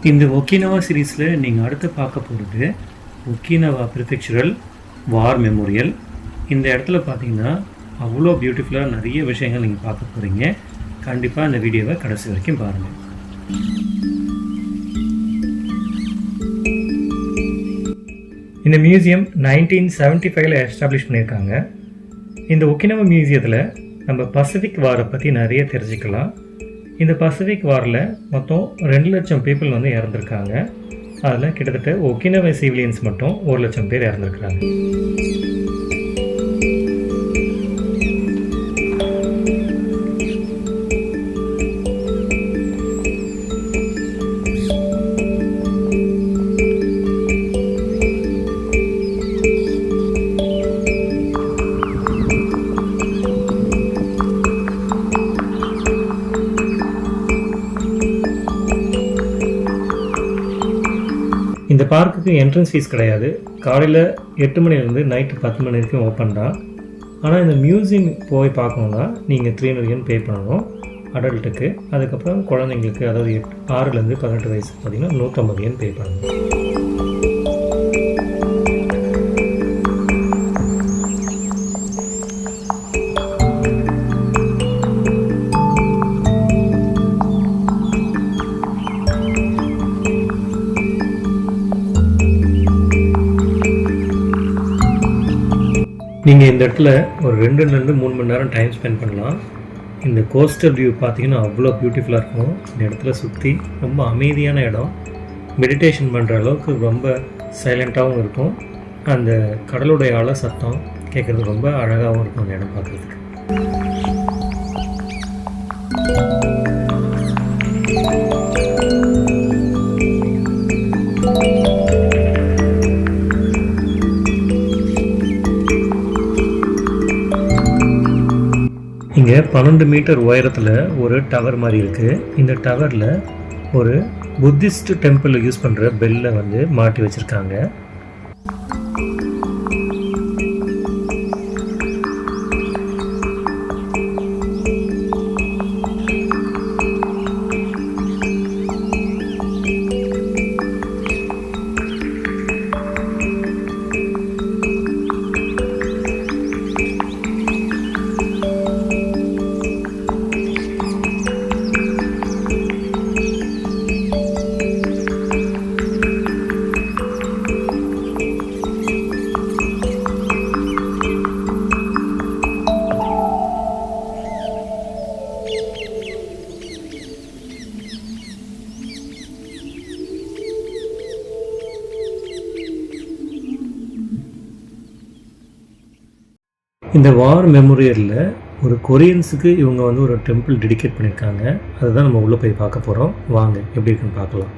இந்த ஒக்கினவா சீரீஸில் நீங்கள் அடுத்து பார்க்க போகிறது ஒக்கினவா ப்ரிஃபெக்சுரல் வார் மெமோரியல். இந்த இடத்துல பார்த்தீங்கன்னா அவ்வளோ பியூட்டிஃபுல்லாக நிறைய விஷயங்கள் நீங்கள் பார்க்க போகிறீங்க. கண்டிப்பாக இந்த வீடியோவை கடைசி வரைக்கும் பாருங்கள். இந்த மியூசியம் 1975 எஸ்டாப்ளிஷ் பண்ணியிருக்காங்க. இந்த ஒக்கினவா மியூசியத்தில் நம்ம பசிபிக் வாரை பற்றி நிறைய தெரிஞ்சுக்கலாம். இந்த பசிபிக் வாரில் மொத்தம் 2 லட்சம் பீப்புள் வந்து இறந்துருக்காங்க. அதில் கிட்டத்தட்ட ஒக்கினவா சிவிலியன்ஸ் மட்டும் 1 லட்சம் பேர் இறந்துருக்குறாங்க. இந்த பார்க்குக்கு என்ட்ரன்ஸ் ஃபீஸ் கிடையாது. காலையில் 8 மணிலேருந்து நைட்டு 10 மணி வரைக்கும் ஓப்பன் தான். ஆனால் இந்த மியூசியம் போய் பார்க்கணுன்னா நீங்கள் 300 yen பே பண்ணணும் அடல்ட்டுக்கு. அதுக்கப்புறம் குழந்தைங்களுக்கு, அதாவது 6லேருந்து 18 வயசு பார்த்திங்கன்னா 150 yen பே பண்ணணும். நீங்கள் இந்த இடத்துல ஒரு 2லேருந்து 3 மணி நேரம் டைம் ஸ்பெண்ட் பண்ணலாம். இந்த கோஸ்டல் வியூ பார்த்தீங்கன்னா அவ்வளோ பியூட்டிஃபுல்லாக இருக்கும். இந்த இடத்துல சுற்றி ரொம்ப அமைதியான இடம். மெடிடேஷன் பண்ணுற அளவுக்கு ரொம்ப சைலண்ட்டாகவும் இருக்கும். அந்த கடலுடைய அலை சத்தம் கேட்குறது ரொம்ப அழகாகவும் இருக்கும் அந்த இடம் பார்க்குறதுக்கு. இங்கே 12 மீட்டர் உயரத்தில் ஒரு டவர் மாதிரி இருக்குது. இந்த டவரில் ஒரு புத்திஸ்ட் டெம்பிளில் யூஸ் பண்ணுற பெல்லை வந்து மாட்டி வச்சுருக்காங்க. இந்த வார் மெமோரியலில் ஒரு கொரியன்ஸுக்கு இவங்க வந்து ஒரு டெம்பிள் டெடிகேட் பண்ணியிருக்காங்க. அதுதான் நம்ம உள்ளே போய் பார்க்க போகிறோம். வாங்க எப்படி இருக்குன்னு பார்க்கலாம்.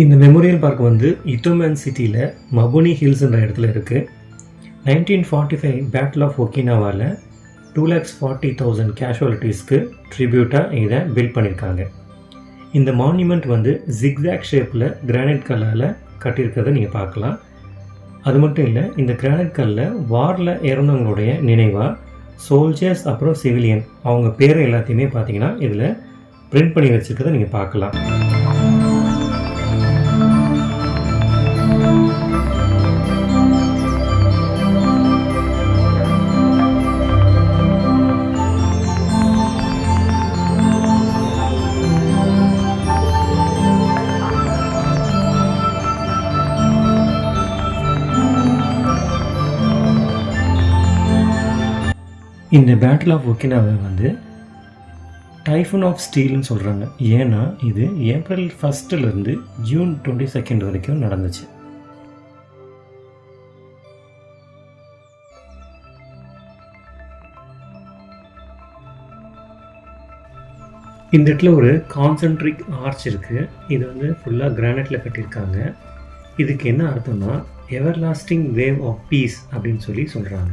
இந்த மெமோரியல் பார்க் வந்து இத்தோமேன் சிட்டியில் மபுனி ஹில்ஸ்ன்ற இடத்துல இருக்குது. 1945 பேட்டில் ஆஃப் ஒக்கினாவாவில் 2,40,000 கேஷுவாலிட்டிஸ்க்கு ட்ரிபியூட்டாக இதை பில்ட் பண்ணியிருக்காங்க. இந்த மான்யூமெண்ட் வந்து ஜிக்ஸாக் ஷேப்பில் கிரானைட் கல்லால் கட்டியிருக்கிறத நீங்கள் பார்க்கலாம். அது மட்டும் இல்லை, இந்த கிரானைட் கல்லில் வாரில் இறந்தவங்களுடைய நினைவாக சோல்ஜர்ஸ் அப்புறம் சிவிலியன் அவங்க பேரை எல்லாத்தையுமே பார்த்தீங்கன்னா இதில் பிரிண்ட் பண்ணி வச்சுருக்கிறத நீங்கள் பார்க்கலாம். இந்த பேட்டில் ஆஃப் ஒக்கினாவை வந்து டைஃபூன் ஆஃப் ஸ்டீல்னு சொல்கிறாங்க. ஏன்னா இது ஏப்ரல் 1 ஜூன் 22 வரைக்கும் நடந்துச்சு. இந்த இடத்துல ஒரு கான்சென்ட்ரிக் ஆர்ச் இருக்குது. இது வந்து ஃபுல்லாக கிரானைட்டில் கட்டியிருக்காங்க. இதுக்கு என்ன அர்த்தம்னா everlasting wave of peace அப்படின்னு சொல்லி சொல்கிறாங்க.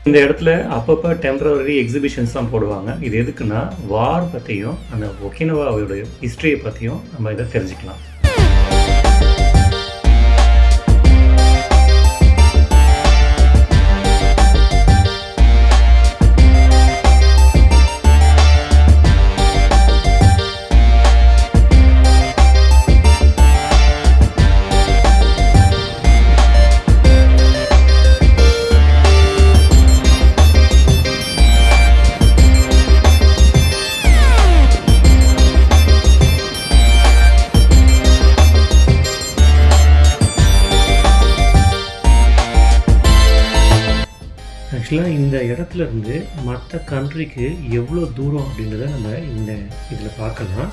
இந்த இடத்துல அப்பப்போ டெம்பரரி எக்ஸிபிஷன்ஸ்லாம் போடுவாங்க. இது எதுக்குன்னா வார் பற்றியும் அந்த ஒக்கினவாவோட ஹிஸ்ட்ரியை பற்றியும் நம்ம இதை தெரிஞ்சுக்கலாம். ஆக்சுவலாக இந்த இடத்துல இருந்து மற்ற கண்ட்ரிக்கு எவ்வளோ தூரம் அப்படின்றத நம்ம இந்த இதில் பார்க்கலாம்.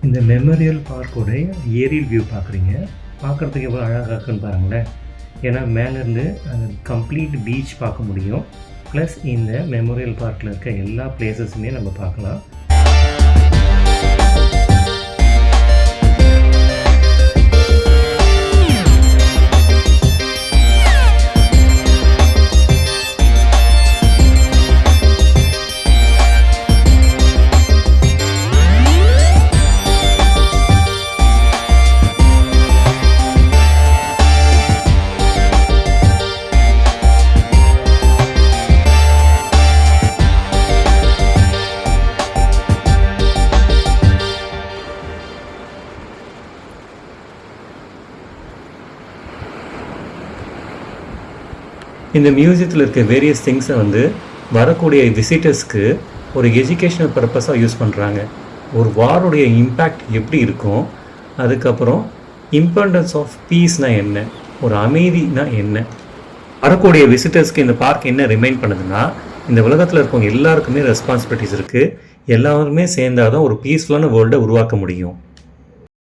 இந்த மெமோரியல் பார்க்கோட ஏரியல் வியூ பார்க்குறீங்க. பார்க்குறதுக்கு எவ்வளோ அழகாக இருக்குன்னு பாருங்களேன். ஏன்னா மேலேருந்து அந்த கம்ப்ளீட் பீச் பார்க்க முடியும். ப்ளஸ் இந்த மெமோரியல் பார்க்கில் இருக்க எல்லா பிளேசஸுமே நம்ம பார்க்கலாம். இந்த மியூசியத்தில் இருக்க வேரியஸ் திங்ஸை வந்து வரக்கூடிய விசிட்டர்ஸ்க்கு ஒரு எஜுகேஷனல் பர்பஸாக யூஸ் பண்ணுறாங்க. ஒரு வாருடைய இம்பேக்ட் எப்படி இருக்கும், அதுக்கப்புறம் இம்பார்ட்டன்ஸ் ஆஃப் பீஸ்னால் என்ன, ஒரு அமைதினா என்ன, வரக்கூடிய விசிட்டர்ஸ்க்கு இந்த பார்க் என்ன ரிமைண்ட் பண்ணுதுன்னா, இந்த உலகத்தில் இருக்கவங்க எல்லாருக்குமே ரெஸ்பான்சிபிலிட்டிஸ் இருக்குது. எல்லாருமே சேர்ந்தாதான் ஒரு பீஸ்ஃபுல்லான வேர்ல்டை உருவாக்க முடியும்.